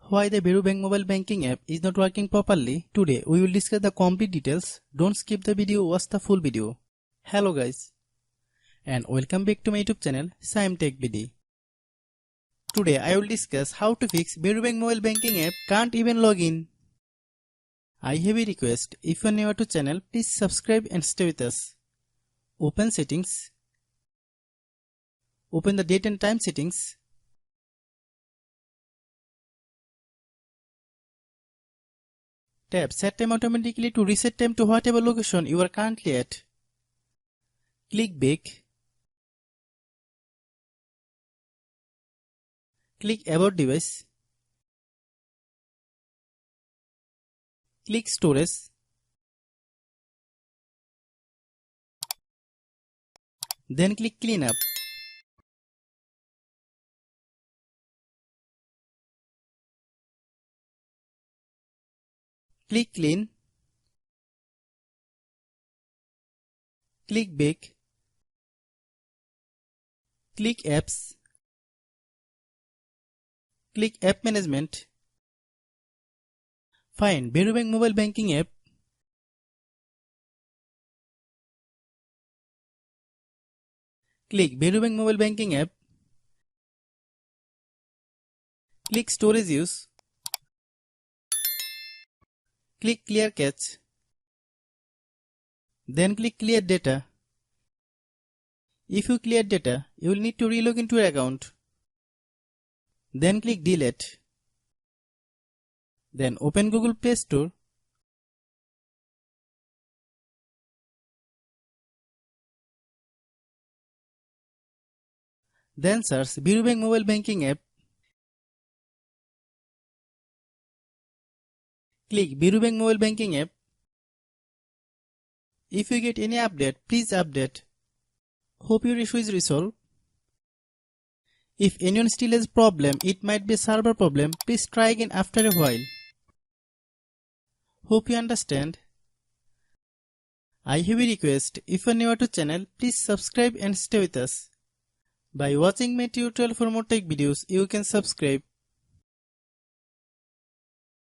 Why the Varo Bank mobile banking app is not working properly? Today we will discuss the complete details. Don't skip the video, watch the full video. Hello guys, and welcome back to my YouTube channel Shaem Tech BD. Today I will discuss how to fix Varo Bank mobile banking app can't even log in. I have a request. If you are new to channel, please subscribe and stay with us. Open settings. Open the date and time settings. Tap Set Time automatically to reset time to whatever location you are currently at. Click Back. Click About Device. Click Storage. Then click Cleanup. Click Clean. Click Back. Click Apps. Click App Management. Find Varo Bank mobile banking app. Click Varo Bank mobile banking app. Click Storage Use. Click Clear Cache. Then click Clear Data. If you clear data, you will need to relog into your account. Then click Delete. Then open Google Play Store. Then search Varo Bank mobile banking app. Click Varo Bank mobile banking app. If you get any update, please update. Hope your issue is resolved. If anyone still has problem, it might be a server problem. Please try again after a while. Hope you understand. I have a request. If you are new to channel, please subscribe and stay with us. By watching my tutorial for more tech videos, you can subscribe.